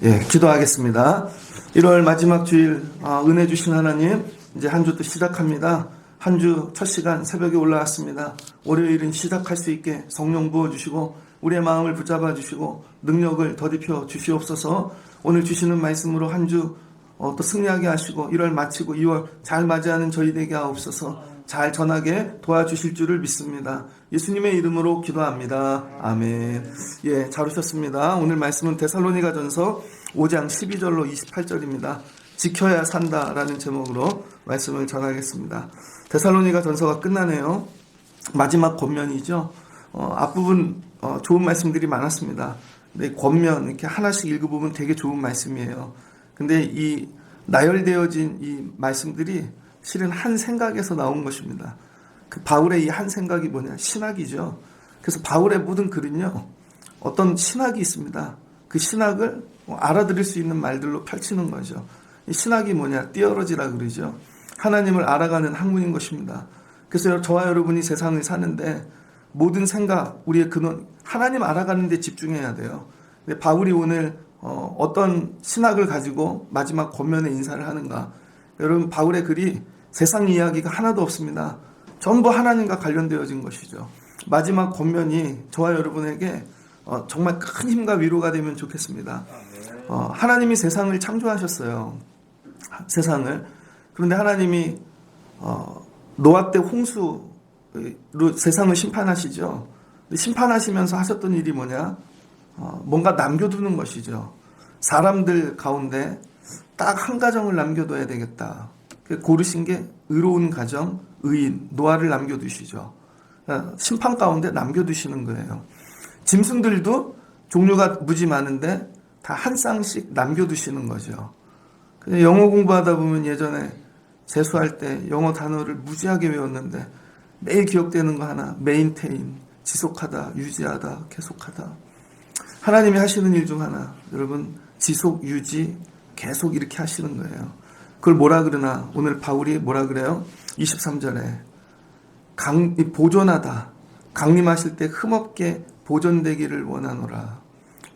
기도하겠습니다. 1월 마지막 주일 은혜 주신 하나님, 이제 한 주 또 시작합니다. 한 주 첫 시간 새벽에 올라왔습니다. 월요일은 시작할 수 있게 성령 부어주시고 우리의 마음을 붙잡아 주시고 능력을 더딥혀 주시옵소서. 오늘 주시는 말씀으로 한 주 또 승리하게 하시고 1월 마치고 2월 잘 맞이하는 저희 되게 하옵소서. 잘 전하게 도와주실 줄을 믿습니다. 예수님의 이름으로 기도합니다. 아멘. 잘 오셨습니다. 오늘 말씀은 데살로니가전서 5장 12절로 28절입니다. 지켜야 산다라는 제목으로 말씀을 전하겠습니다. 데살로니가전서가 끝나네요. 마지막 권면이죠. 앞부분 좋은 말씀들이 많았습니다. 근데 권면 이렇게 하나씩 읽어보면 되게 좋은 말씀이에요. 근데 이 나열되어진 이 말씀들이 실은 한 생각에서 나온 것입니다. 그 바울의 이 한 생각이 뭐냐? 신학이죠. 그래서 바울의 모든 글은요, 어떤 신학이 있습니다. 그 신학을 알아들을 수 있는 말들로 펼치는 거죠. 이 신학이 뭐냐? 띠어러지라 그러죠. 하나님을 알아가는 학문인 것입니다. 그래서 저와 여러분이 세상을 사는데 모든 생각, 우리의 근원, 하나님 알아가는 데 집중해야 돼요. 근데 바울이 오늘 어떤 신학을 가지고 마지막 권면의 인사를 하는가? 여러분, 바울의 글이 세상 이야기가 하나도 없습니다. 전부 하나님과 관련되어진 것이죠. 마지막 권면이 저와 여러분에게 정말 큰 힘과 위로가 되면 좋겠습니다. 하나님이 세상을 창조하셨어요. 세상을. 그런데 하나님이 노아 때 홍수로 세상을 심판하시죠. 심판하시면서 하셨던 일이 뭐냐? 뭔가 남겨두는 것이죠. 사람들 가운데 딱 한 가정을 남겨둬야 되겠다. 고르신 게 의로운 가정, 의인, 노아를 남겨두시죠. 심판 가운데 남겨두시는 거예요. 짐승들도 종류가 무지 많은데 다 한 쌍씩 남겨두시는 거죠. 영어 공부하다 보면 예전에 재수할 때 영어 단어를 무지하게 외웠는데 매일 기억되는 거 하나, 메인테인, 지속하다, 유지하다, 계속하다. 하나님이 하시는 일 중 하나, 여러분, 지속, 유지, 계속 이렇게 하시는 거예요. 그걸 뭐라 그러나 오늘 바울이 뭐라 그래요? 23절에 보존하다, 강림하실 때 흠없게 보존되기를 원하노라.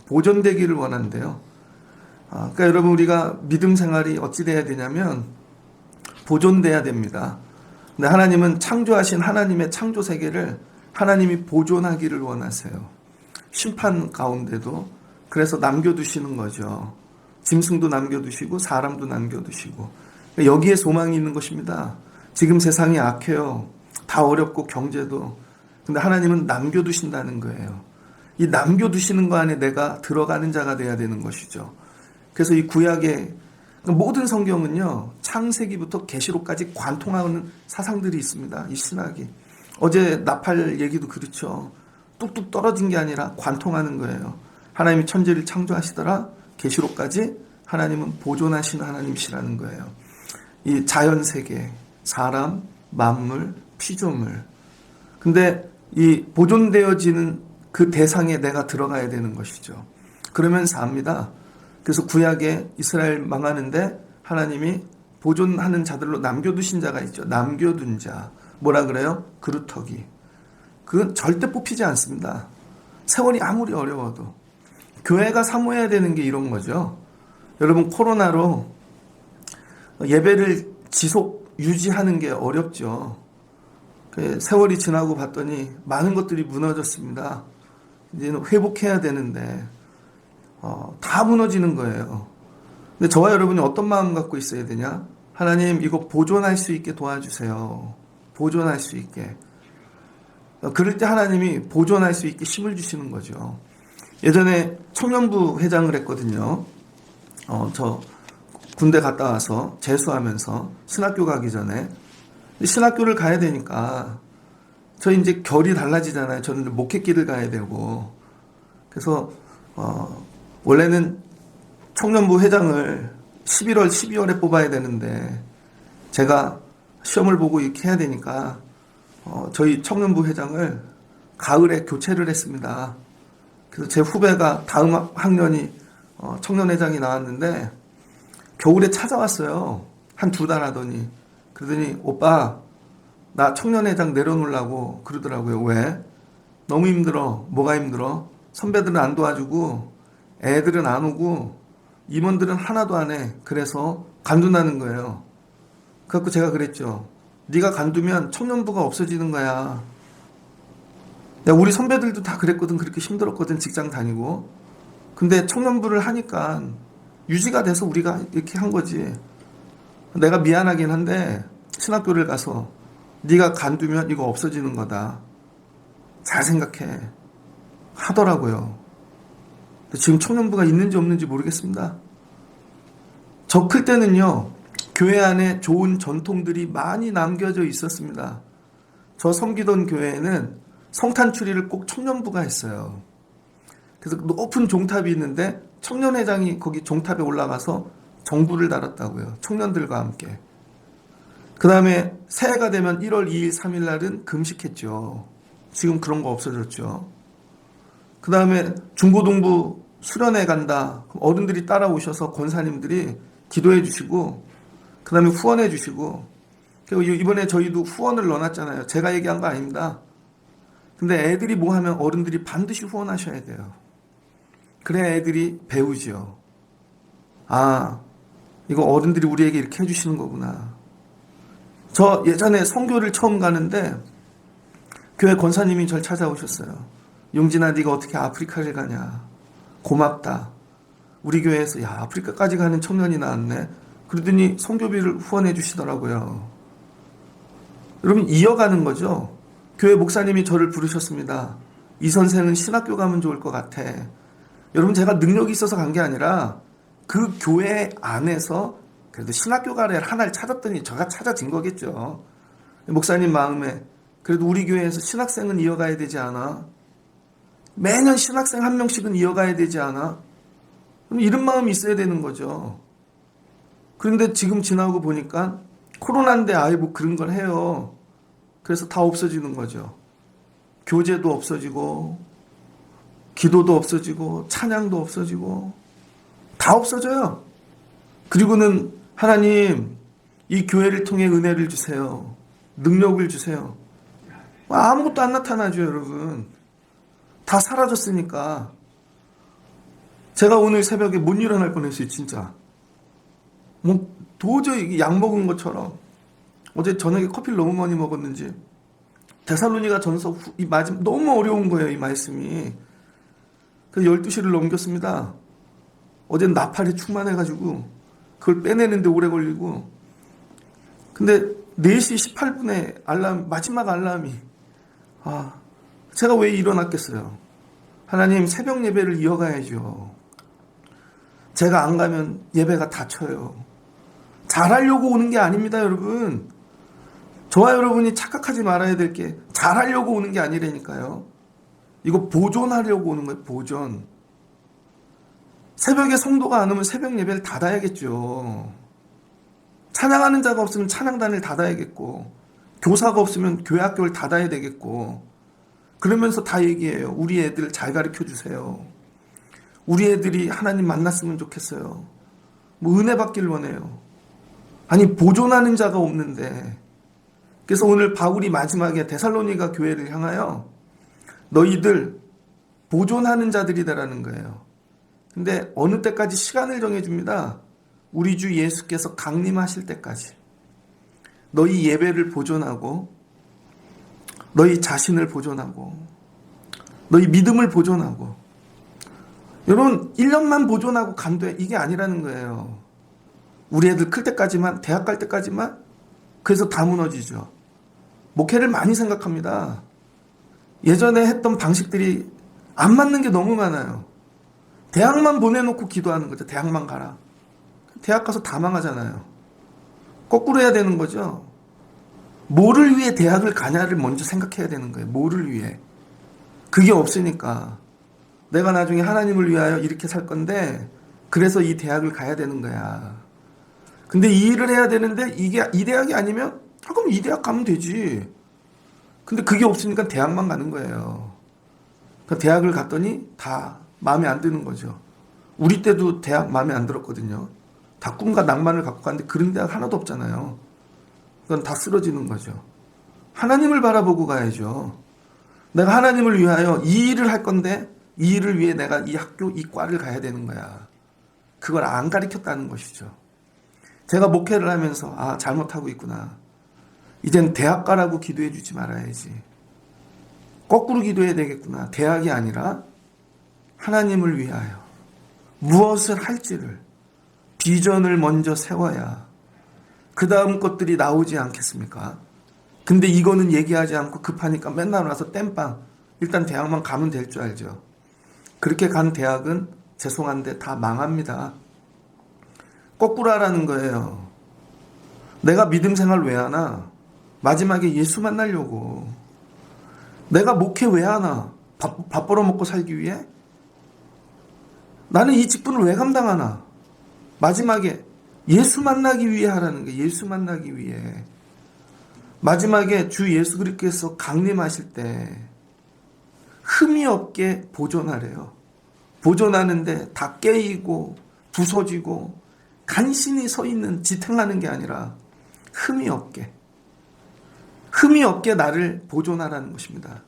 보존되기를 원한대요. 그러니까 여러분, 우리가 믿음 생활이 어찌 돼야 되냐면 보존돼야 됩니다. 근데 하나님은 창조하신 하나님의 창조 세계를 하나님이 보존하기를 원하세요. 심판 가운데도. 그래서 남겨두시는 거죠. 짐승도 남겨두시고 사람도 남겨두시고. 여기에 소망이 있는 것입니다. 지금 세상이 악해요. 다 어렵고 경제도. 근데 하나님은 남겨두신다는 거예요. 이 남겨두시는 거 안에 내가 들어가는 자가 돼야 되는 것이죠. 그래서 이 구약의 모든 성경은요, 창세기부터 계시록까지 관통하는 사상들이 있습니다. 이 신학이. 어제 나팔 얘기도 그렇죠. 뚝뚝 떨어진 게 아니라 관통하는 거예요. 하나님이 천지를 창조하시더라. 계시록까지 하나님은 보존하시는 하나님이시라는 거예요. 이 자연세계, 사람, 만물, 피조물. 근데 이 보존되어지는 그 대상에 내가 들어가야 되는 것이죠. 그러면 삽니다. 그래서 구약에 이스라엘 망하는데 하나님이 보존하는 자들로 남겨두신 자가 있죠. 남겨둔 자. 뭐라 그래요? 그루터기. 그건 절대 뽑히지 않습니다. 세월이 아무리 어려워도. 교회가 사모해야 되는 게 이런 거죠. 여러분, 코로나로 예배를 지속 유지하는 게 어렵죠. 세월이 지나고 봤더니 많은 것들이 무너졌습니다. 이제는 회복해야 되는데 다 무너지는 거예요. 근데 저와 여러분이 어떤 마음 갖고 있어야 되냐? 하나님, 이거 보존할 수 있게 도와주세요. 보존할 수 있게. 그럴 때 하나님이 보존할 수 있게 힘을 주시는 거죠. 예전에 청년부 회장을 했거든요. 저 군대 갔다 와서 재수하면서 신학교 가기 전에. 신학교를 가야 되니까 저 이제 결이 달라지잖아요. 저는 목회길을 가야 되고. 그래서 원래는 청년부 회장을 11월, 12월에 뽑아야 되는데 제가 시험을 보고 이렇게 해야 되니까 저희 청년부 회장을 가을에 교체를 했습니다. 그래서 제 후배가 다음 학년이 청년회장이 나왔는데 겨울에 찾아왔어요. 한 2달 하더니. 그러더니 오빠, 나 청년회장 내려놓으려고 그러더라고요. 왜? 너무 힘들어. 뭐가 힘들어? 선배들은 안 도와주고 애들은 안 오고 임원들은 하나도 안 해. 그래서 간둔다는 거예요. 그래갖고 제가 그랬죠. 네가 간두면 청년부가 없어지는 거야. 야, 우리 선배들도 다 그랬거든. 그렇게 힘들었거든. 직장 다니고. 근데 청년부를 하니까 유지가 돼서 우리가 이렇게 한 거지. 내가 미안하긴 한데 신학교를 가서 네가 간두면 이거 없어지는 거다. 잘 생각해. 하더라고요. 지금 청년부가 있는지 없는지 모르겠습니다. 저 클 때는요, 교회 안에 좋은 전통들이 많이 남겨져 있었습니다. 저 섬기던 교회에는 성탄 추리를 꼭 청년부가 했어요. 그래서 높은 종탑이 있는데 청년회장이 거기 종탑에 올라가서 정부를 달았다고요. 청년들과 함께. 그 다음에 새해가 되면 1월 2일, 3일 날은 금식했죠. 지금 그런 거 없어졌죠. 그 다음에 중고등부 수련회 간다. 어른들이 따라오셔서 권사님들이 기도해 주시고, 그 다음에 후원해 주시고, 그리고 이번에 저희도 후원을 넣어놨잖아요. 제가 얘기한 거 아닙니다. 근데 애들이 뭐 하면 어른들이 반드시 후원하셔야 돼요. 그래야 애들이 배우지요. 아, 이거 어른들이 우리에게 이렇게 해주시는 거구나. 저 예전에 선교를 처음 가는데 교회 권사님이 절 찾아오셨어요. 용진아, 네가 어떻게 아프리카를 가냐. 고맙다. 우리 교회에서 야, 아프리카까지 가는 청년이 나왔네. 그러더니 선교비를 후원해 주시더라고요. 여러분, 이어가는 거죠. 교회 목사님이 저를 부르셨습니다. 이 선생은 신학교 가면 좋을 것 같아. 여러분, 제가 능력이 있어서 간 게 아니라 그 교회 안에서 그래도 신학교 가래 하나를 찾았더니 제가 찾아진 거겠죠. 목사님 마음에 그래도 우리 교회에서 신학생은 이어가야 되지 않아? 매년 신학생 한 명씩은 이어가야 되지 않아? 그럼 이런 마음이 있어야 되는 거죠. 그런데 지금 지나고 보니까 코로나인데 아예 뭐 그런 걸 해요. 그래서 다 없어지는 거죠. 교제도 없어지고, 기도도 없어지고, 찬양도 없어지고, 다 없어져요. 그리고는 하나님, 이 교회를 통해 은혜를 주세요. 능력을 주세요. 아무것도 안 나타나죠, 여러분. 다 사라졌으니까. 제가 오늘 새벽에 못 일어날 뻔했어요, 진짜. 뭐 도저히 약 먹은 것처럼. 어제 저녁에 커피를 너무 많이 먹었는지 데살로니가 전서 이 마지막 너무 어려운 거예요, 이 말씀이. 그래서 12시를 넘겼습니다. 어제는 나팔이 충만해가지고 그걸 빼내는데 오래 걸리고. 근데 4시 18분에 마지막 알람이. 제가 왜 일어났겠어요? 하나님, 새벽 예배를 이어가야죠. 제가 안 가면 예배가 닫혀요. 잘하려고 오는 게 아닙니다, 여러분. 저와 여러분이 착각하지 말아야 될 게 잘하려고 오는 게 아니라니까요. 이거 보존하려고 오는 거예요, 보존. 새벽에 성도가 안 오면 새벽 예배를 닫아야겠죠. 찬양하는 자가 없으면 찬양단을 닫아야겠고, 교사가 없으면 교회 학교를 닫아야 되겠고, 그러면서 다 얘기해요. 우리 애들 잘 가르쳐 주세요. 우리 애들이 하나님 만났으면 좋겠어요. 뭐 은혜 받길 원해요. 아니, 보존하는 자가 없는데. 그래서 오늘 바울이 마지막에 데살로니가 교회를 향하여 너희들 보존하는 자들이 되라는 거예요. 근데 어느 때까지 시간을 정해줍니다. 우리 주 예수께서 강림하실 때까지. 너희 예배를 보존하고, 너희 자신을 보존하고, 너희 믿음을 보존하고. 여러분, 1년만 보존하고 간대, 이게 아니라는 거예요. 우리 애들 클 때까지만, 대학 갈 때까지만. 그래서 다 무너지죠. 목회를 많이 생각합니다. 예전에 했던 방식들이 안 맞는 게 너무 많아요. 대학만 보내놓고 기도하는 거죠. 대학만 가라. 대학 가서 다 망하잖아요. 거꾸로 해야 되는 거죠. 뭐를 위해 대학을 가냐를 먼저 생각해야 되는 거예요. 뭐를 위해. 그게 없으니까 내가 나중에 하나님을 위하여 이렇게 살 건데 그래서 이 대학을 가야 되는 거야. 근데 이 일을 해야 되는데 이게 이 대학이 아니면 그럼 이 대학 가면 되지. 근데 그게 없으니까 대학만 가는 거예요. 그러니까 대학을 갔더니 다 마음에 안 드는 거죠. 우리 때도 대학 마음에 안 들었거든요. 다 꿈과 낭만을 갖고 갔는데 그런 대학 하나도 없잖아요. 그건 다 쓰러지는 거죠. 하나님을 바라보고 가야죠. 내가 하나님을 위하여 이 일을 할 건데 이 일을 위해 내가 이 학교, 이 과를 가야 되는 거야. 그걸 안 가르쳤다는 것이죠. 제가 목회를 하면서 잘못하고 있구나. 이젠 대학 가라고 기도해 주지 말아야지. 거꾸로 기도해야 되겠구나. 대학이 아니라 하나님을 위하여 무엇을 할지를 비전을 먼저 세워야 그 다음 것들이 나오지 않겠습니까? 근데 이거는 얘기하지 않고 급하니까 맨날 와서 땜빵. 일단 대학만 가면 될 줄 알죠. 그렇게 간 대학은 죄송한데 다 망합니다. 거꾸로 하라는 거예요. 내가 믿음 생활 왜 하나? 마지막에 예수 만나려고. 내가 목회 왜 하나? 밥 벌어먹고 살기 위해? 나는 이 직분을 왜 감당하나? 마지막에 예수 만나기 위해 하라는 거예요. 예수 만나기 위해. 마지막에 주 예수 그리스도께서 강림하실 때 흠이 없게 보존하래요. 보존하는데 다 깨이고 부서지고 간신히 서 있는 지탱하는 게 아니라 흠이 없게 나를 보존하라는 것입니다.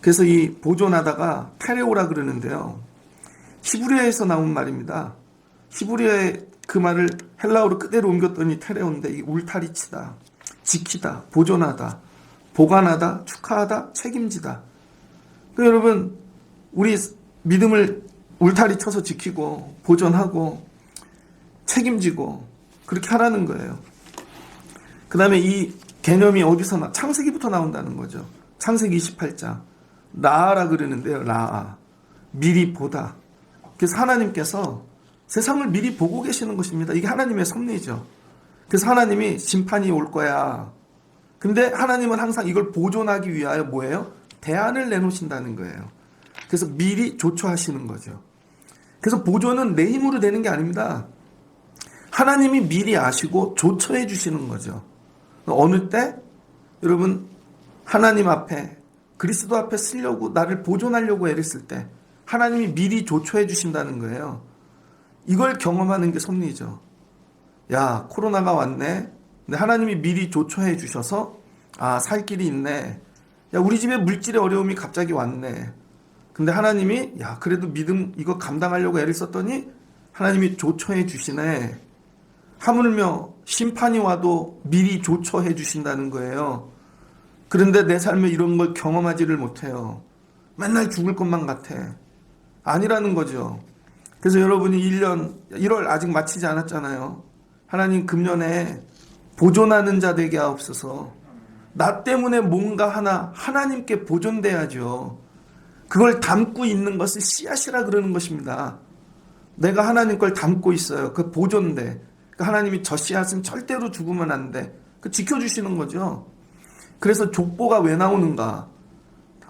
그래서 이 보존하다가 테레오라 그러는데요. 히브리어에서 나온 말입니다. 히브리어의 그 말을 헬라어로 그대로 옮겼더니 테레오인데 이 울타리치다, 지키다, 보존하다, 보관하다, 축하하다, 책임지다. 그러니까 여러분 우리 믿음을 울타리 쳐서 지키고 보존하고 책임지고 그렇게 하라는 거예요. 그 다음에 이 개념이 어디서 창세기부터 나온다는 거죠. 창세기 28장 라아라 그러는데요. 라아 미리 보다. 그래서 하나님께서 세상을 미리 보고 계시는 것입니다. 이게 하나님의 섭리죠. 그래서 하나님이 심판이 올 거야. 근데 하나님은 항상 이걸 보존하기 위하여 뭐예요? 대안을 내놓으신다는 거예요. 그래서 미리 조처하시는 거죠. 그래서 보존은 내 힘으로 되는 게 아닙니다. 하나님이 미리 아시고 조처해 주시는 거죠. 어느 때 여러분 하나님 앞에 그리스도 앞에 쓰려고 나를 보존하려고 애를 쓸 때 하나님이 미리 조처해 주신다는 거예요. 이걸 경험하는 게 섭리죠. 야, 코로나가 왔네. 근데 하나님이 미리 조처해 주셔서 살 길이 있네. 야, 우리 집에 물질의 어려움이 갑자기 왔네. 근데 하나님이 그래도 믿음 이거 감당하려고 애를 썼더니 하나님이 조처해 주시네. 하물며 심판이 와도 미리 조처해 주신다는 거예요. 그런데 내 삶에 이런 걸 경험하지를 못해요. 맨날 죽을 것만 같아. 아니라는 거죠. 그래서 여러분이 1월 아직 마치지 않았잖아요. 하나님 금년에 보존하는 자 되게 하옵소서. 나 때문에 뭔가 하나 하나님께 보존돼야죠. 그걸 담고 있는 것을 씨앗이라 그러는 것입니다. 내가 하나님 걸 담고 있어요. 그 보존돼. 하나님이 저 씨앗은 절대로 죽으면 안 돼. 그 지켜주시는 거죠. 그래서 족보가 왜 나오는가?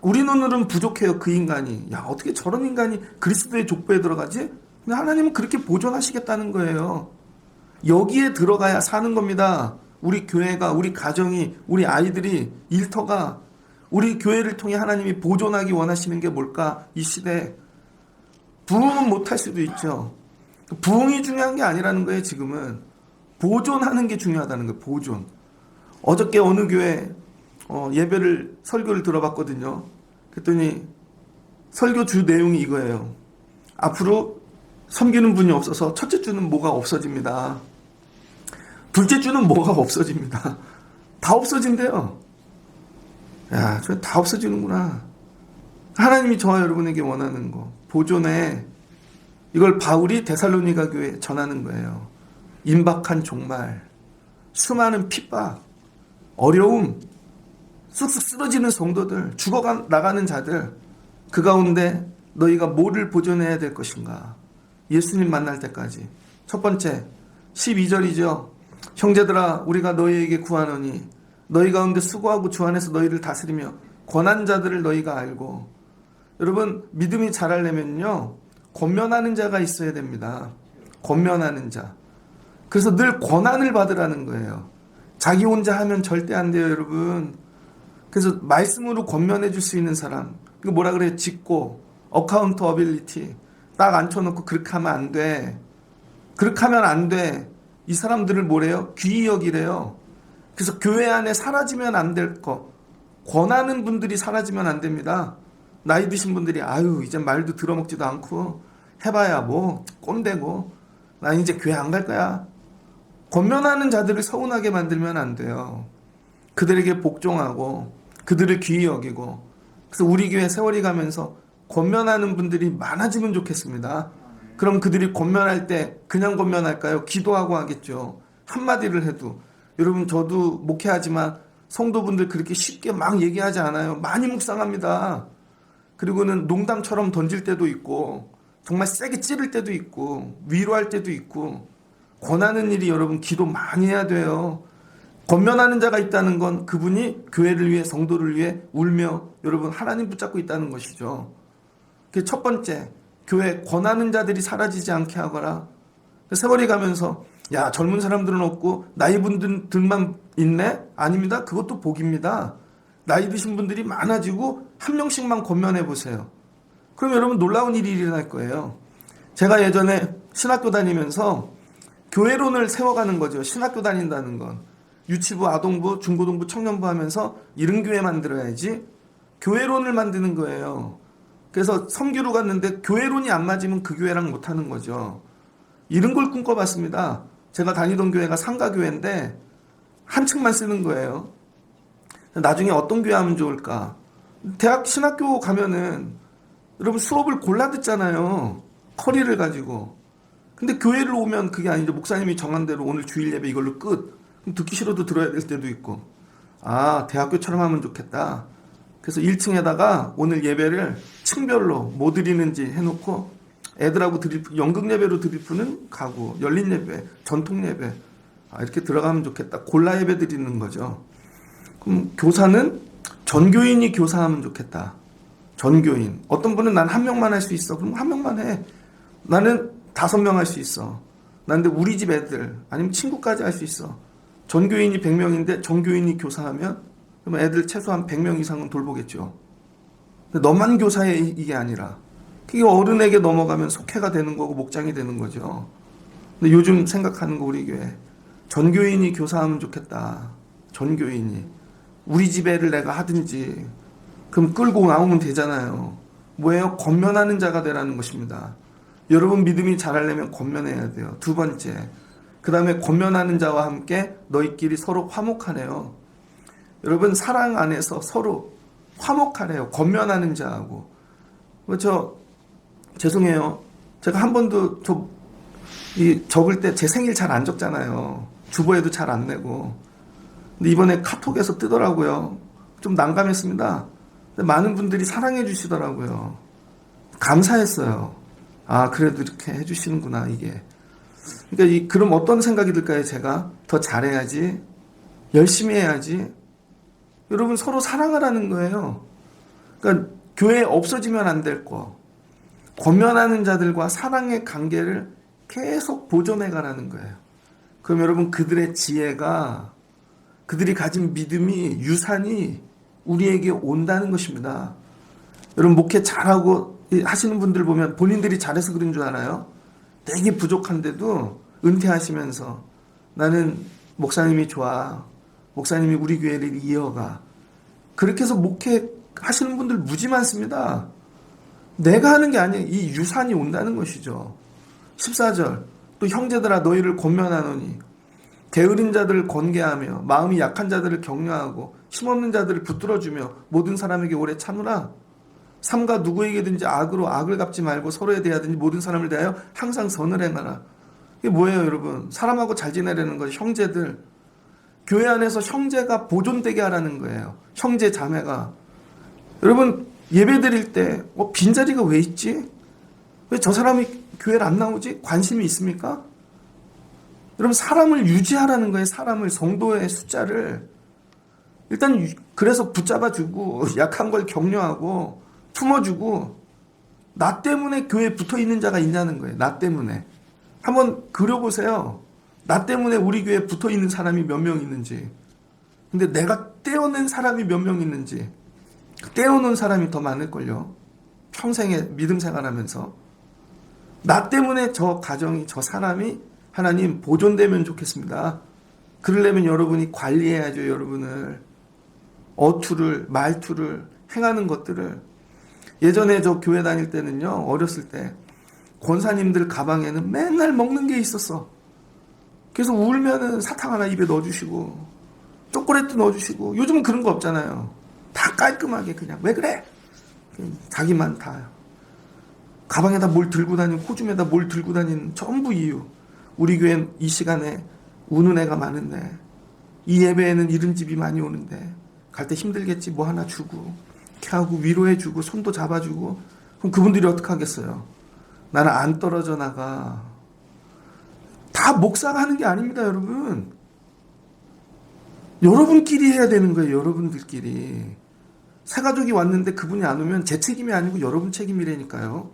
우리 눈으로는 부족해요. 그 인간이. 어떻게 저런 인간이 그리스도의 족보에 들어가지? 근데 하나님은 그렇게 보존하시겠다는 거예요. 여기에 들어가야 사는 겁니다. 우리 교회가, 우리 가정이, 우리 아이들이, 일터가 우리 교회를 통해 하나님이 보존하기 원하시는 게 뭘까? 이 시대에. 부흥은 못할 수도 있죠. 부흥이 중요한 게 아니라는 거예요. 지금은 보존하는 게 중요하다는 거예요. 보존. 어저께 어느 교회 설교를 들어봤거든요. 그랬더니 설교 주 내용이 이거예요. 앞으로 섬기는 분이 없어서 첫째 주는 뭐가 없어집니다. 둘째 주는 뭐가 없어집니다. 다 없어진대요. 저 다 없어지는구나. 하나님이 저와 여러분에게 원하는 거 보존해. 이걸 바울이 데살로니가 교회에 전하는 거예요. 임박한 종말, 수많은 핍박, 어려움, 쑥쑥 쓰러지는 성도들, 죽어나가는 자들, 그 가운데 너희가 뭐를 보존해야 될 것인가? 예수님 만날 때까지. 첫 번째 12절이죠. 형제들아 우리가 너희에게 구하노니 너희 가운데 수고하고 주 안에서 너희를 다스리며 권한 자들을 너희가 알고. 여러분 믿음이 자라려면요 권면하는 자가 있어야 됩니다. 권면하는 자. 그래서 늘 권한을 받으라는 거예요. 자기 혼자 하면 절대 안 돼요, 여러분. 그래서 말씀으로 권면해 줄 수 있는 사람. 이거 뭐라 그래요? 직고, 어카운터빌리티. 딱 앉혀놓고 그렇게 하면 안 돼. 그렇게 하면 안 돼. 이 사람들을 뭐래요? 귀히 여기래요. 그래서 교회 안에 사라지면 안 될 거. 권하는 분들이 사라지면 안 됩니다. 나이 드신 분들이 이제 말도 들어먹지도 않고 해봐야 뭐 꼰대고 나 이제 교회 안 갈 거야. 권면하는 자들을 서운하게 만들면 안 돼요. 그들에게 복종하고 그들을 귀히 여기고, 그래서 우리 교회 세월이 가면서 권면하는 분들이 많아지면 좋겠습니다. 그럼 그들이 권면할 때 그냥 권면할까요? 기도하고 하겠죠. 한마디를 해도. 여러분, 저도 목회하지만 성도분들 그렇게 쉽게 막 얘기하지 않아요. 많이 묵상합니다. 그리고는 농담처럼 던질 때도 있고, 정말 세게 찌를 때도 있고, 위로할 때도 있고, 권하는 일이 여러분 기도 많이 해야 돼요. 권면하는 자가 있다는 건 그분이 교회를 위해, 성도를 위해 울며 여러분 하나님 붙잡고 있다는 것이죠. 그게 첫 번째, 교회 권하는 자들이 사라지지 않게 하거라. 세월이 가면서 야, 젊은 사람들은 없고 나이 분들만 있네? 아닙니다. 그것도 복입니다. 나이 드신 분들이 많아지고 한 명씩만 권면해 보세요. 그럼 여러분 놀라운 일이 일어날 거예요. 제가 예전에 신학교 다니면서 교회론을 세워가는 거죠. 신학교 다닌다는 건. 유치부, 아동부, 중고등부, 청년부 하면서 이런 교회 만들어야지. 교회론을 만드는 거예요. 그래서 선교로 갔는데 교회론이 안 맞으면 그 교회랑 못하는 거죠. 이런 걸 꿈꿔봤습니다. 제가 다니던 교회가 상가교회인데 한 층만 쓰는 거예요. 나중에 어떤 교회 하면 좋을까? 대학 신학교 가면은 여러분 수업을 골라 듣잖아요. 커리를 가지고. 근데 교회를 오면 그게 아니죠. 목사님이 정한 대로 오늘 주일 예배 이걸로 끝. 듣기 싫어도 들어야 될 때도 있고. 아, 대학교처럼 하면 좋겠다. 그래서 1층에다가 오늘 예배를 층별로 뭐 드리는지 해놓고 애들하고 연극 예배로 드리프는 가고, 열린 예배, 전통 예배, 이렇게 들어가면 좋겠다. 골라 예배 드리는 거죠. 그럼 교사는 전교인이 교사하면 좋겠다. 전교인. 어떤 분은 난 한 명만 할 수 있어. 그럼 한 명만 해. 나는 5명 할 수 있어. 난데 우리 집 애들 아니면 친구까지 할 수 있어. 전교인이 100명인데 전교인이 교사하면 그러면 애들 최소한 100명 이상은 돌보겠죠. 근데 너만 교사해, 이게 아니라 그게 어른에게 넘어가면 속회가 되는 거고 목장이 되는 거죠. 근데 요즘 생각하는 거 우리 교회 전교인이 교사하면 좋겠다. 전교인이 우리 집 애를 내가 하든지 그럼 끌고 나오면 되잖아요. 뭐예요? 권면하는 자가 되라는 것입니다. 여러분 믿음이 자라려면 권면해야 돼요. 두 번째, 그 다음에 권면하는 자와 함께 너희끼리 서로 화목하네요. 여러분 사랑 안에서 서로 화목하래요. 권면하는 자하고. 죄송해요. 제가 한 번도 적을 때 제 생일 잘 안 적잖아요. 주보에도 잘 안 내고. 근데 이번에 카톡에서 뜨더라고요. 좀 난감했습니다. 근데 많은 분들이 사랑해 주시더라고요. 감사했어요. 아, 그래도 이렇게 해주시는구나, 이게. 그러니까 그럼 어떤 생각이 들까요? 제가 더 잘해야지, 열심히 해야지. 여러분 서로 사랑하라는 거예요. 그러니까 교회 없어지면 안 될 거. 권면하는 자들과 사랑의 관계를 계속 보존해 가라는 거예요. 그럼 여러분 그들의 지혜가, 그들이 가진 믿음이, 유산이 우리에게 온다는 것입니다. 여러분 목회 잘하고 하시는 분들 보면 본인들이 잘해서 그런 줄 알아요. 되게 부족한데도 은퇴하시면서 나는 목사님이 좋아. 목사님이 우리 교회를 이어가. 그렇게 해서 목회 하시는 분들 무지 많습니다. 내가 하는 게 아니에요. 이 유산이 온다는 것이죠. 14절 또 형제들아 너희를 권면하노니 게으른 자들을 권계하며 마음이 약한 자들을 격려하고 힘없는 자들을 붙들어주며 모든 사람에게 오래 참으라. 삼가 누구에게든지 악으로 악을 갚지 말고 서로에 대하든지 모든 사람을 대하여 항상 선을 행하라. 이게 뭐예요, 여러분? 사람하고 잘 지내려는 거죠. 형제들. 교회 안에서 형제가 보존되게 하라는 거예요. 형제 자매가. 여러분 예배 드릴 때 빈자리가 왜 있지? 왜 저 사람이 교회를 안 나오지? 관심이 있습니까? 여러분 사람을 유지하라는 거예요. 사람을, 성도의 숫자를. 일단 그래서 붙잡아주고 약한 걸 격려하고 품어주고, 나 때문에 교회에 붙어있는 자가 있냐는 거예요. 나 때문에. 한번 그려보세요. 나 때문에 우리 교회에 붙어있는 사람이 몇 명 있는지. 근데 내가 떼어낸 사람이 몇 명 있는지. 떼어놓은 사람이 더 많을걸요. 평생에 믿음 생활하면서. 나 때문에 저 가정이, 저 사람이 하나님 보존되면 좋겠습니다. 그러려면 여러분이 관리해야죠. 여러분을. 어투를, 말투를, 행하는 것들을. 예전에 저 교회 다닐 때는요, 어렸을 때 권사님들 가방에는 맨날 먹는 게 있었어. 그래서 울면은 사탕 하나 입에 넣어주시고 초콜릿도 넣어주시고. 요즘은 그런 거 없잖아요. 다 깔끔하게 그냥. 왜 그래? 자기만 다 가방에다 뭘 들고 다니고 코줌에다 뭘 들고 다니는 전부 이유. 우리 교회는 이 시간에 우는 애가 많은데, 이 예배에는 이런 집이 많이 오는데 갈 때 힘들겠지, 뭐 하나 주고 이렇게 하고 위로해주고 손도 잡아주고. 그럼 그분들이 어떻게 하겠어요? 나는 안 떨어져 나가. 다 목사가 하는 게 아닙니다, 여러분. 여러분끼리 해야 되는 거예요. 여러분들끼리. 새 가족이 왔는데 그분이 안 오면 제 책임이 아니고 여러분 책임이라니까요.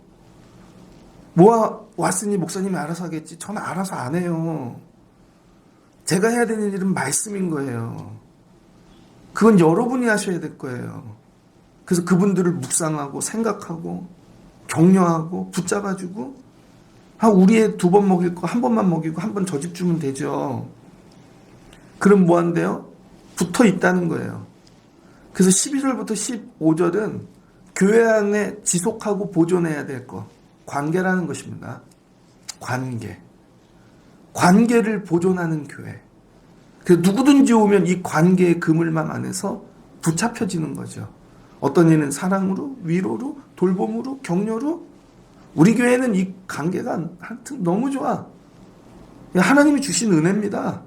왔으니 목사님이 알아서 하겠지. 저는 알아서 안 해요. 제가 해야 되는 일은 말씀인 거예요. 그건 여러분이 하셔야 될 거예요. 그래서 그분들을 묵상하고 생각하고 격려하고 붙잡아주고, 우리 애 2번 먹일 거 1번만 먹이고 1번 저 집 주면 되죠. 그럼 뭐 한대요? 붙어 있다는 거예요. 그래서 11절부터 15절은 교회 안에 지속하고 보존해야 될 거, 관계라는 것입니다. 관계를 보존하는 교회. 그래서 누구든지 오면 이 관계의 그물망 안에서 붙잡혀지는 거죠. 어떤 이는 사랑으로, 위로로, 돌봄으로, 격려로. 우리 교회는 이 관계가 하여튼 너무 좋아. 하나님이 주신 은혜입니다.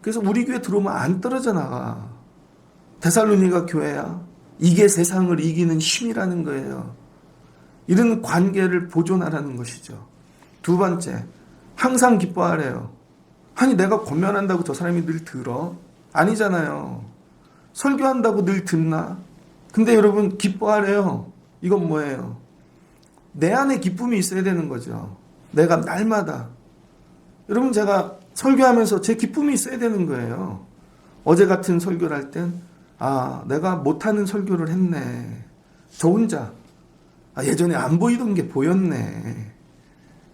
그래서 우리 교회 들어오면 안 떨어져 나가. 데살로니가 교회야. 이게 세상을 이기는 힘이라는 거예요. 이런 관계를 보존하라는 것이죠. 2번째, 항상 기뻐하래요. 아니, 내가 권면한다고 저 사람이 늘 들어? 아니잖아요. 설교한다고 늘 듣나? 근데 여러분, 기뻐하래요. 이건 뭐예요? 내 안에 기쁨이 있어야 되는 거죠. 내가 날마다. 여러분, 제가 설교하면서 제 기쁨이 있어야 되는 거예요. 어제 같은 설교를 할 땐, 내가 못하는 설교를 했네. 저 혼자. 예전에 안 보이던 게 보였네.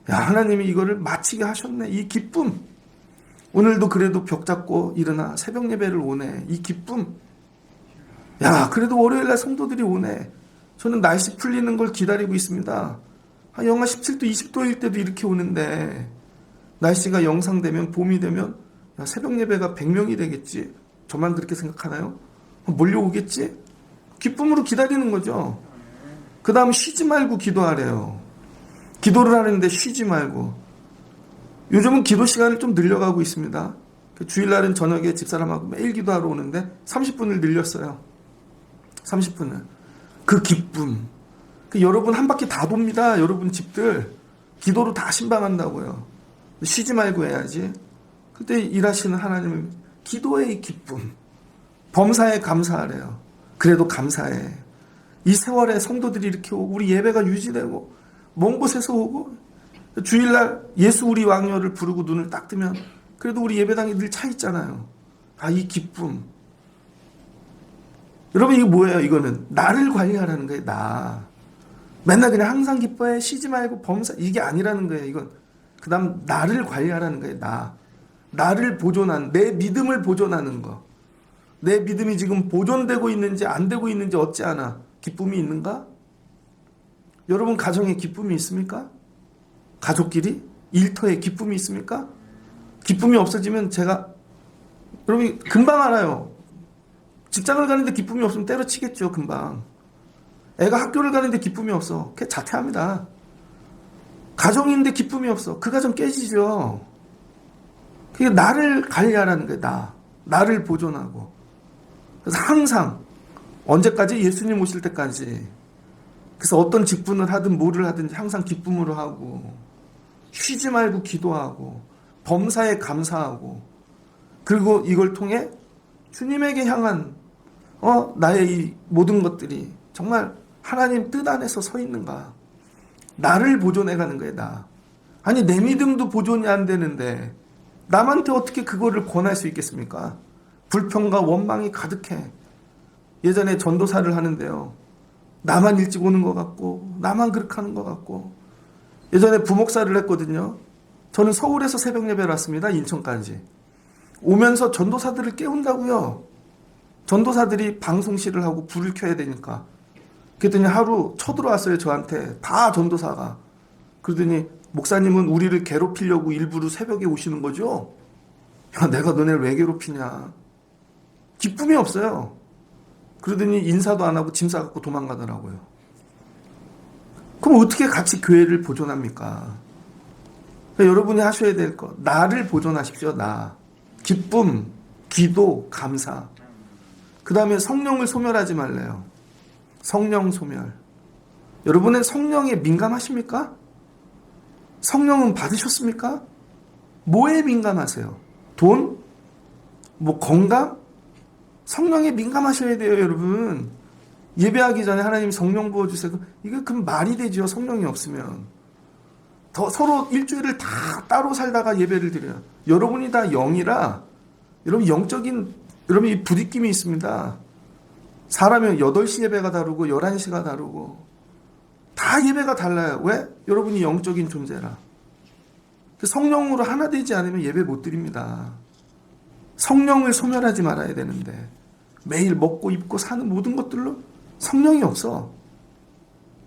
하나님이 이거를 마치게 하셨네. 이 기쁨. 오늘도 그래도 벽 잡고 일어나 새벽 예배를 오네. 이 기쁨. 그래도 월요일날 성도들이 오네. 저는 날씨 풀리는 걸 기다리고 있습니다. 영하 17도, 20도일 때도 이렇게 오는데, 날씨가 영상되면, 봄이 되면, 새벽 예배가 100명이 되겠지. 저만 그렇게 생각하나요? 몰려오겠지? 기쁨으로 기다리는 거죠. 그 다음 쉬지 말고 기도하래요. 기도를 하는데 쉬지 말고. 요즘은 기도 시간을 좀 늘려가고 있습니다. 주일날은 저녁에 집사람하고 매일 기도하러 오는데 30분을 늘렸어요. 30분을. 그 기쁨. 여러분 한 바퀴 다 돕니다. 여러분 집들. 기도로 다 신방한다고요. 쉬지 말고 해야지. 그때 일하시는 하나님을, 기도의 기쁨. 범사에 감사하래요. 그래도 감사해. 이 세월에 성도들이 이렇게 오고 우리 예배가 유지되고 먼 곳에서 오고, 주일날 예수 우리 왕여를 부르고 눈을 딱 뜨면 그래도 우리 예배당이 늘 차 있잖아요. 이 기쁨. 여러분, 이게 뭐예요? 이거는 나를 관리하라는 거예요. 맨날 그냥 항상 기뻐해, 쉬지 말고 범사, 이게 아니라는 거예요. 이건 그 다음 나를 관리하라는 거예요. 나를 보존하는, 내 믿음을 보존하는 거. 내 믿음이 지금 보존되고 있는지 안 되고 있는지 어찌 아나? 기쁨이 있는가? 여러분 가정에 기쁨이 있습니까? 가족끼리? 일터에 기쁨이 있습니까? 기쁨이 없어지면 여러분이 금방 알아요. 직장을 가는데 기쁨이 없으면 때려치겠죠, 금방. 애가 학교를 가는데 기쁨이 없어. 걔 자퇴합니다. 가정인데 기쁨이 없어. 그 가정 깨지죠. 그게 나를 관리하라는 거예요. 나를 보존하고. 그래서 항상, 언제까지? 예수님 오실 때까지. 그래서 어떤 직분을 하든 뭐를 하든지 항상 기쁨으로 하고, 쉬지 말고 기도하고, 범사에 감사하고, 그리고 이걸 통해 주님에게 향한 나의 이 모든 것들이 정말 하나님 뜻 안에서 서 있는가? 나를 보존해가는 거예요. 아니, 내 믿음도 보존이 안 되는데 남한테 어떻게 그거를 권할 수 있겠습니까? 불평과 원망이 가득해. 예전에 전도사를 하는데요, 나만 일찍 오는 것 같고 나만 그렇게 하는 것 같고. 예전에 부목사를 했거든요. 저는 서울에서 새벽 예배를 왔습니다. 인천까지. 오면서 전도사들을 깨운다고요. 전도사들이 방송실을 하고 불을 켜야 되니까. 그랬더니 하루 쳐들어왔어요, 저한테. 다 전도사가. 그러더니 목사님은 우리를 괴롭히려고 일부러 새벽에 오시는 거죠? 야, 내가 너네를 왜 괴롭히냐. 기쁨이 없어요. 그러더니 인사도 안 하고 짐 싸갖고 도망가더라고요. 그럼 어떻게 같이 교회를 보존합니까? 그러니까 여러분이 하셔야 될 것, 나를 보존하십시오. 나. 기쁨, 기도, 감사. 그 다음에 성령을 소멸하지 말래요. 성령 소멸. 여러분은 성령에 민감하십니까? 성령은 받으셨습니까? 뭐에 민감하세요? 돈? 뭐 건강? 성령에 민감하셔야 돼요, 여러분. 예배하기 전에 하나님 성령 부어주세요. 이게 그럼 말이 되죠, 성령이 없으면. 서로 일주일을 다 따로 살다가 예배를 드려요. 여러분이 다 영이라, 여러분 영적인, 여러분 이 부딪힘이 있습니다. 사람이 8시 예배가 다르고 11시가 다르고 다 예배가 달라요. 왜? 여러분이 영적인 존재라. 성령으로 하나 되지 않으면 예배 못 드립니다. 성령을 소멸하지 말아야 되는데 매일 먹고 입고 사는 모든 것들로 성령이 없어.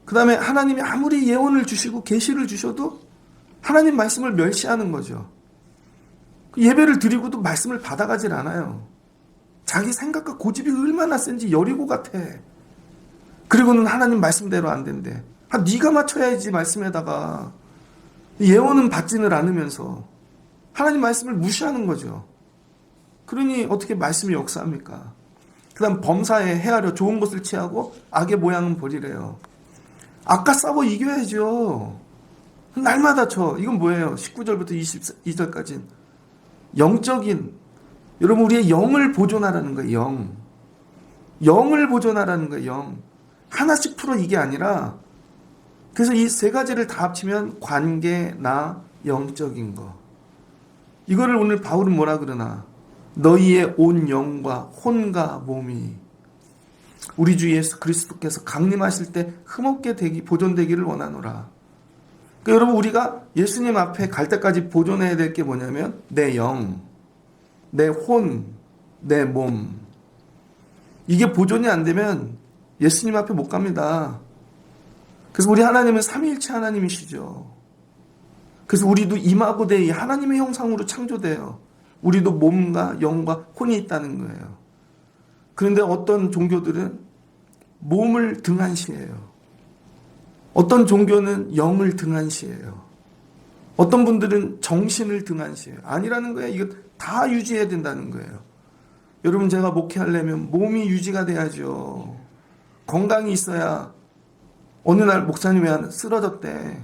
그 다음에 하나님이 아무리 예언을 주시고 계시를 주셔도 하나님 말씀을 멸시하는 거죠. 예배를 드리고도 말씀을 받아가질 않아요. 자기 생각과 고집이 얼마나 센지 여리고 같아. 그리고는 하나님 말씀대로 안 된대. 네가 맞춰야지 말씀에다가. 예언은 받지는 않으면서 하나님 말씀을 무시하는 거죠. 그러니 어떻게 말씀이 역사합니까? 그 다음 범사에 헤아려 좋은 것을 취하고 악의 모양은 버리래요. 악과 싸워 이겨야죠. 날마다 이건 뭐예요? 19절부터 22절까지 영적인, 여러분 우리의 영을 보존하라는 거예요. 영을 보존하라는 거예요. 영. 하나씩 풀어 이게 아니라, 그래서 이 세 가지를 다 합치면 관계, 나, 영적인 거. 이거를 오늘 바울은 뭐라 그러나? 너희의 온 영과 혼과 몸이 우리 주 예수 그리스도께서 강림하실 때 흠없게 보존되기를 원하노라. 그러니까 여러분 우리가 예수님 앞에 갈 때까지 보존해야 될 게 뭐냐면 내 영, 내 혼, 내 몸. 이게 보존이 안 되면 예수님 앞에 못 갑니다. 그래서 우리 하나님은 삼위일체 하나님이시죠. 그래서 우리도 임하고 대의 하나님의 형상으로 창조돼요. 우리도 몸과 영과 혼이 있다는 거예요. 그런데 어떤 종교들은 몸을 등한시해요. 어떤 종교는 영을 등한시해요. 어떤 분들은 정신을 등한시해요. 아니라는 거예요. 이거 다 유지해야 된다는 거예요. 여러분 제가 목회하려면 몸이 유지가 돼야죠. 건강이 있어야. 어느 날 목사님이 쓰러졌대.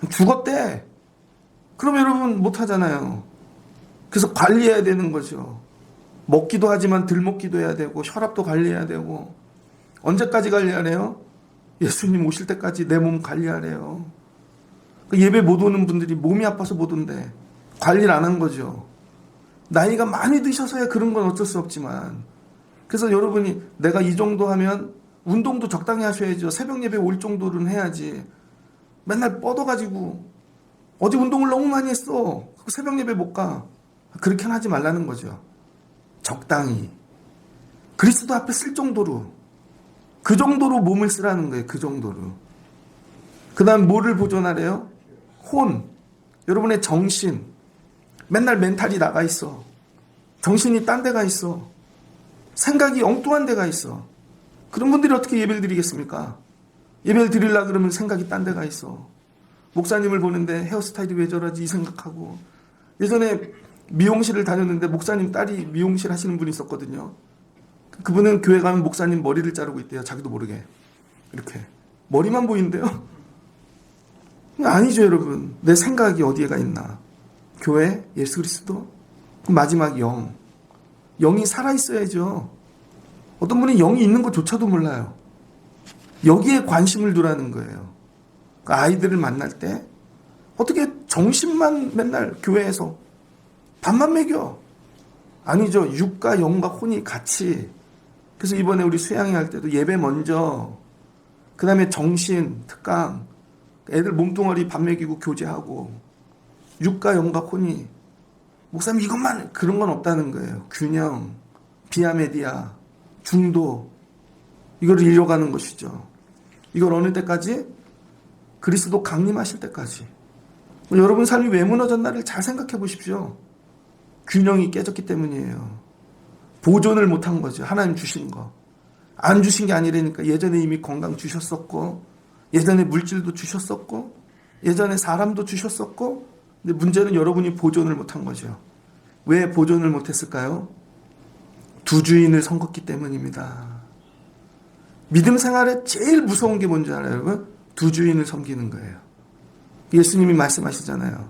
죽었대. 그럼 여러분 못하잖아요. 그래서 관리해야 되는 거죠. 먹기도 하지만 덜 먹기도 해야 되고 혈압도 관리해야 되고. 언제까지 관리하래요? 예수님 오실 때까지 내 몸 관리하래요. 예배 못 오는 분들이 몸이 아파서 못 온대. 관리를 안 한 거죠. 나이가 많이 드셔서야 그런 건 어쩔 수 없지만. 그래서 여러분이 내가 이 정도 하면 운동도 적당히 하셔야죠. 새벽 예배 올 정도는 해야지. 맨날 뻗어가지고 어제 운동을 너무 많이 했어. 새벽 예배 못 가. 그렇게는 하지 말라는 거죠. 적당히. 그리스도 앞에 쓸 정도로. 그 정도로 몸을 쓰라는 거예요. 그 정도로. 그 다음 뭐를 보존하래요? 혼. 여러분의 정신. 맨날 멘탈이 나가 있어. 정신이 딴 데가 있어. 생각이 엉뚱한 데가 있어. 그런 분들이 어떻게 예배를 드리겠습니까? 예배를 드리려고 그러면 생각이 딴 데가 있어. 목사님을 보는데 헤어스타일이 왜 저러지 이 생각하고. 예전에 미용실을 다녔는데 목사님 딸이 미용실 하시는 분이 있었거든요. 그분은 교회 가면 목사님 머리를 자르고 있대요. 자기도 모르게. 이렇게. 머리만 보이는데요. 아니죠 여러분. 내 생각이 어디에가 있나. 교회, 예수 그리스도, 마지막 영. 영이 살아있어야죠. 어떤 분은 영이 있는 것조차도 몰라요. 여기에 관심을 두라는 거예요. 아이들을 만날 때 어떻게 정신만 맨날 교회에서 밥만 먹여. 아니죠. 육과 영과 혼이 같이. 그래서 이번에 우리 수양회 할 때도 예배 먼저, 그 다음에 정신, 특강, 애들 몸뚱아리 밥 먹이고 교제하고, 육과 영과 혼이. 목사님 이것만, 그런 건 없다는 거예요. 균형, 비아메디아, 중도, 이걸 이뤄가는 것이죠. 이걸 어느 때까지? 그리스도 강림하실 때까지. 여러분 삶이 왜 무너졌나를 잘 생각해 보십시오. 균형이 깨졌기 때문이에요. 보존을 못한 거죠. 하나님 주신 거. 안 주신 게 아니라니까. 예전에 이미 건강 주셨었고, 예전에 물질도 주셨었고, 예전에 사람도 주셨었고, 근데 문제는 여러분이 보존을 못한 거죠. 왜 보존을 못했을까요? 두 주인을 섬겼기 때문입니다. 믿음 생활에 제일 무서운 게 뭔지 알아요, 여러분? 두 주인을 섬기는 거예요. 예수님이 말씀하시잖아요.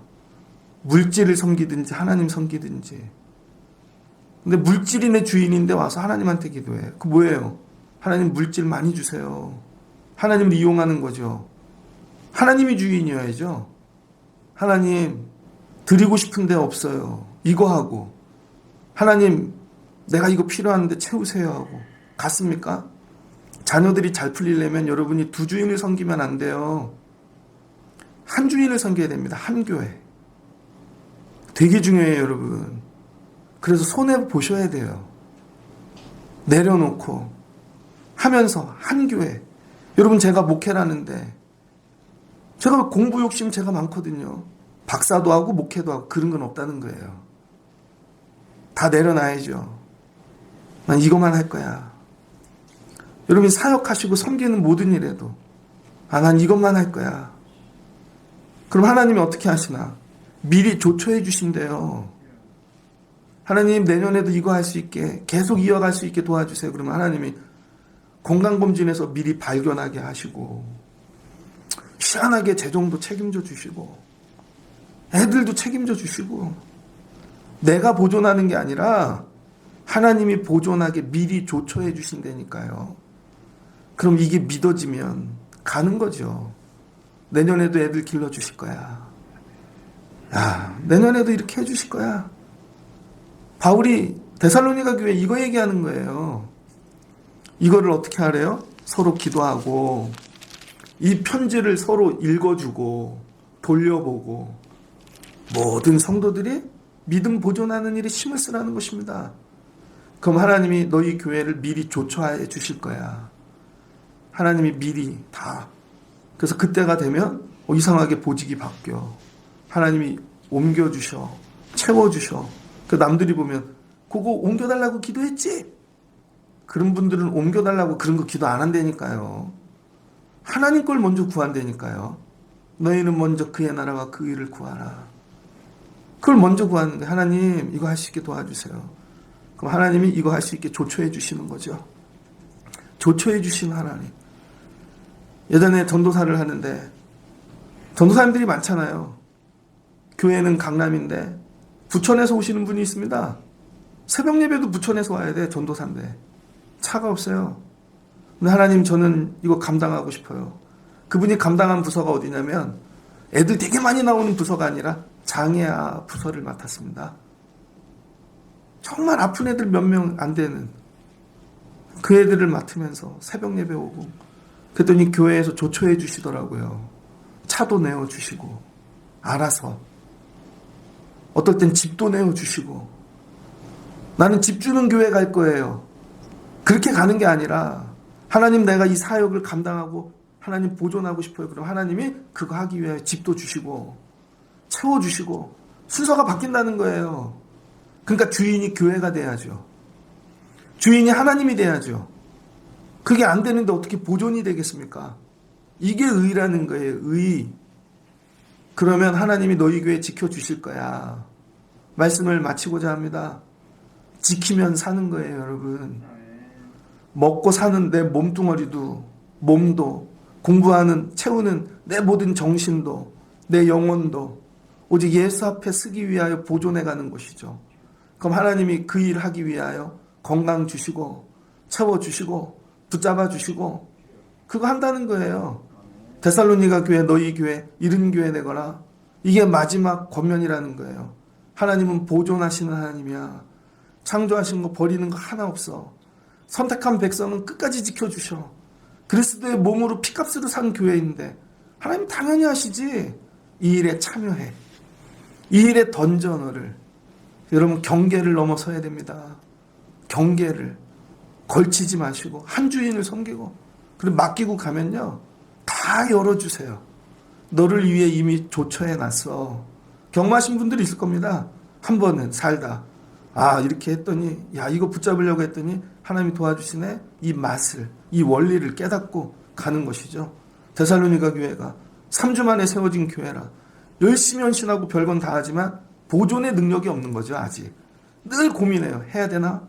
물질을 섬기든지 하나님 섬기든지. 근데 물질이 내 주인인데 와서 하나님한테 기도해. 그 뭐예요? 하나님 물질 많이 주세요. 하나님을 이용하는 거죠. 하나님이 주인이어야죠. 하나님 드리고 싶은데 없어요. 이거 하고. 하나님 내가 이거 필요한데 채우세요 하고. 갔습니까? 자녀들이 잘 풀리려면 여러분이 두 주인을 섬기면 안 돼요. 한 주인을 섬겨야 됩니다. 한 교회. 되게 중요해요, 여러분. 그래서 손해보셔야 돼요. 내려놓고 하면서 한 교회. 여러분 제가 목회를 하는데 제가 공부 욕심 제가 많거든요. 박사도 하고 목회도 하고 그런 건 없다는 거예요. 다 내려놔야죠. 난 이것만 할 거야. 여러분 사역하시고 섬기는 모든 일에도 난 이것만 할 거야. 그럼 하나님이 어떻게 하시나? 미리 조처해 주신대요. 하나님 내년에도 이거 할 수 있게 계속 이어갈 수 있게 도와주세요. 그러면 하나님이 건강검진에서 미리 발견하게 하시고 시원하게 재정도 책임져 주시고 애들도 책임져 주시고 내가 보존하는 게 아니라 하나님이 보존하게 미리 조처해 주신다니까요. 그럼 이게 믿어지면 가는 거죠. 내년에도 애들 길러주실 거야. 야, 내년에도 이렇게 해주실 거야. 바울이 데살로니가 교회 이거 얘기하는 거예요. 이거를 어떻게 하래요? 서로 기도하고 이 편지를 서로 읽어주고 돌려보고 모든 성도들이 믿음 보존하는 일에 힘을 쓰라는 것입니다. 그럼 하나님이 너희 교회를 미리 조처해 주실 거야. 하나님이 미리 다. 그래서 그때가 되면 이상하게 보직이 바뀌어. 하나님이 옮겨주셔. 채워주셔. 그 남들이 보면 그거 옮겨달라고 기도했지? 그런 분들은 옮겨달라고 그런 거 기도 안 한다니까요. 하나님 걸 먼저 구한다니까요. 너희는 먼저 그의 나라와 그 의를 구하라. 그걸 먼저 구하는데 하나님 이거 할 수 있게 도와주세요. 그럼 하나님이 이거 할 수 있게 조처해 주시는 거죠. 조처해 주시는 하나님. 예전에 전도사를 하는데 전도사님들이 많잖아요. 교회는 강남인데 부천에서 오시는 분이 있습니다. 새벽 예배도 부천에서 와야 돼. 전도사인데 차가 없어요. 근데 하나님 저는 이거 감당하고 싶어요. 그분이 감당한 부서가 어디냐면 애들 되게 많이 나오는 부서가 아니라 장애아 부서를 맡았습니다. 정말 아픈 애들 몇 명 안 되는 그 애들을 맡으면서 새벽 예배 오고 그랬더니 교회에서 조처해 주시더라고요. 차도 내어주시고 알아서 어떨 땐 집도 내어주시고 나는 집 주는 교회 갈 거예요. 그렇게 가는 게 아니라 하나님 내가 이 사역을 감당하고 하나님 보존하고 싶어요. 그럼 하나님이 그거 하기 위해 집도 주시고 채워주시고 순서가 바뀐다는 거예요. 그러니까 주인이 교회가 돼야죠. 주인이 하나님이 돼야죠. 그게 안 되는데 어떻게 보존이 되겠습니까? 이게 의라는 거예요. 의. 그러면 하나님이 너희 교회 지켜주실 거야. 말씀을 마치고자 합니다. 지키면 사는 거예요, 여러분. 먹고 사는 내 몸뚱어리도, 몸도, 공부하는, 채우는 내 모든 정신도, 내 영혼도 오직 예수 앞에 쓰기 위하여 보존해가는 것이죠. 그럼 하나님이 그 일을 하기 위하여 건강 주시고 채워주시고 붙잡아 주시고 그거 한다는 거예요. 데살로니가 교회 너희 교회 이른 교회 되거라. 이게 마지막 권면이라는 거예요. 하나님은 보존하시는 하나님이야. 창조하신 거 버리는 거 하나 없어. 선택한 백성은 끝까지 지켜주셔. 그리스도의 몸으로 피값으로 산 교회인데 하나님 당연히 하시지. 이 일에 참여해. 이 일에 던져 너를. 여러분 경계를 넘어서야 됩니다. 경계를 걸치지 마시고 한 주인을 섬기고 그리고 맡기고 가면요 다 열어주세요. 너를 위해 이미 조처해 놨어. 경험하신 분들이 있을 겁니다. 한 번은 살다 이렇게 했더니 이거 붙잡으려고 했더니 하나님이 도와주시네. 이 맛을, 이 원리를 깨닫고 가는 것이죠. 데살로니가 교회가 3주 만에 세워진 교회라 열심히 헌신하고 별건 다 하지만 보존의 능력이 없는 거죠. 아직 늘 고민해요. 해야 되나?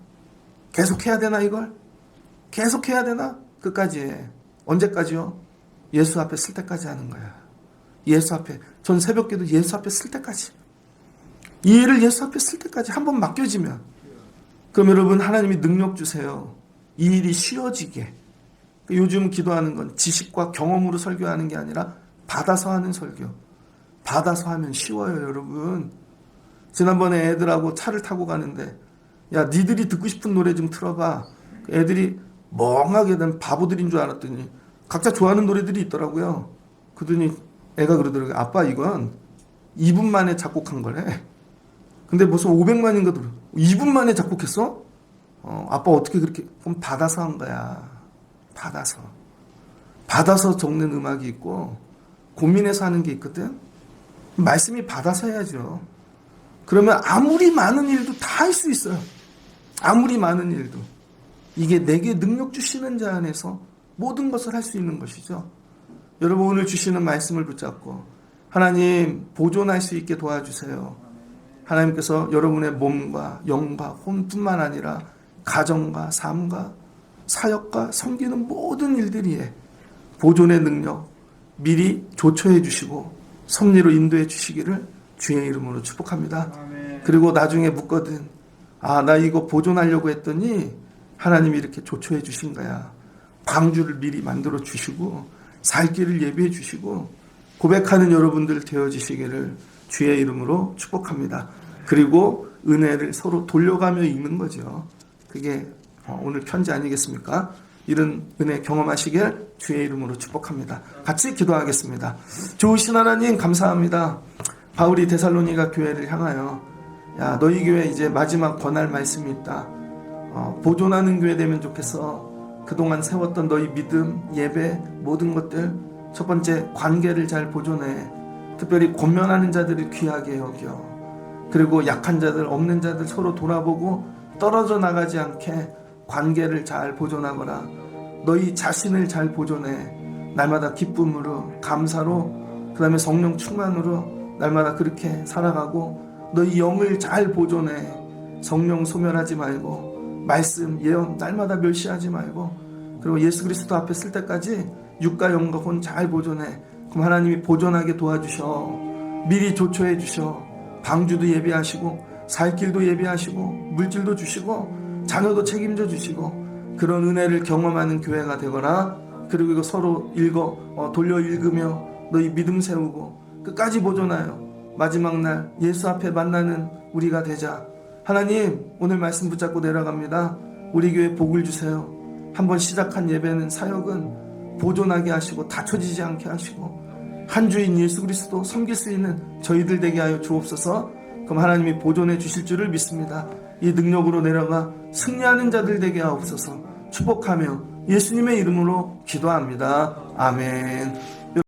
계속 해야 되나? 이걸 계속 해야 되나? 끝까지 해. 언제까지요? 예수 앞에 쓸 때까지 하는 거야. 예수 앞에, 전 새벽기도 예수 앞에 쓸 때까지, 이 일을 예수 앞에 쓸 때까지 한 번 맡겨지면, 그럼 여러분 하나님이 능력 주세요. 이 일이 쉬워지게. 요즘 기도하는 건 지식과 경험으로 설교하는 게 아니라 받아서 하는 설교. 받아서 하면 쉬워요. 여러분, 지난번에 애들하고 차를 타고 가는데 니들이 듣고 싶은 노래 좀 틀어봐. 애들이 멍하게 된 바보들인 줄 알았더니 각자 좋아하는 노래들이 있더라고요. 그러더니 애가 그러더라고요. 아빠 이건 2분 만에 작곡한 거래. 근데 무슨 500만인가 들어. 2분 만에 작곡했어? 아빠 어떻게 그렇게. 그럼 받아서 한 거야. 받아서 적는 음악이 있고 고민해서 하는 게 있거든. 말씀이 받아서 해야죠. 그러면 아무리 많은 일도 다 할 수 있어요. 아무리 많은 일도. 이게 내게 능력 주시는 자 안에서 모든 것을 할 수 있는 것이죠. 여러분 오늘 주시는 말씀을 붙잡고 하나님 보존할 수 있게 도와주세요. 하나님께서 여러분의 몸과 영과 혼뿐만 아니라 가정과 삶과 사역과 섬기는 모든 일들이에 보존의 능력 미리 조처해 주시고 섭리로 인도해 주시기를 주의 이름으로 축복합니다. 그리고 나중에 묻거든 나 이거 보존하려고 했더니 하나님이 이렇게 조처해 주신 거야. 방주를 미리 만들어 주시고 살 길을 예비해 주시고 고백하는 여러분들 되어지시기를 주의 이름으로 축복합니다. 그리고 은혜를 서로 돌려가며 읽는 거죠. 그게 오늘 편지 아니겠습니까? 이런 은혜 경험하시길 주의 이름으로 축복합니다. 같이 기도하겠습니다. 좋으신 하나님 감사합니다. 바울이 데살로니가 교회를 향하여 너희 교회 이제 마지막 권할 말씀이 있다. 보존하는 교회 되면 좋겠어. 그동안 세웠던 너희 믿음, 예배, 모든 것들 첫 번째 관계를 잘 보존해. 특별히 권면하는 자들을 귀하게 여겨. 그리고 약한 자들, 없는 자들 서로 돌아보고 떨어져 나가지 않게 관계를 잘 보존하거라. 너희 자신을 잘 보존해. 날마다 기쁨으로, 감사로, 그 다음에 성령 충만으로 날마다 그렇게 살아가고 너희 영을 잘 보존해. 성령 소멸하지 말고 말씀, 예언 날마다 멸시하지 말고 그리고 예수 그리스도 앞에 쓸 때까지 육과 영과 혼 잘 보존해. 그럼 하나님이 보존하게 도와주셔. 미리 조처해 주셔. 방주도 예비하시고 살 길도 예비하시고 물질도 주시고 자녀도 책임져 주시고 그런 은혜를 경험하는 교회가 되거나 그리고 이거 서로 돌려 읽으며 너희 믿음 세우고 끝까지 보존하여 마지막 날 예수 앞에 만나는 우리가 되자. 하나님 오늘 말씀 붙잡고 내려갑니다. 우리 교회 복을 주세요. 한번 시작한 예배는 사역은 보존하게 하시고 다쳐지지 않게 하시고 한 주인 예수 그리스도 섬길 수 있는 저희들 되게 하여 주옵소서. 그럼 하나님이 보존해 주실 줄을 믿습니다. 이 능력으로 내려가 승리하는 자들 되게 하옵소서. 축복하며 예수님의 이름으로 기도합니다. 아멘.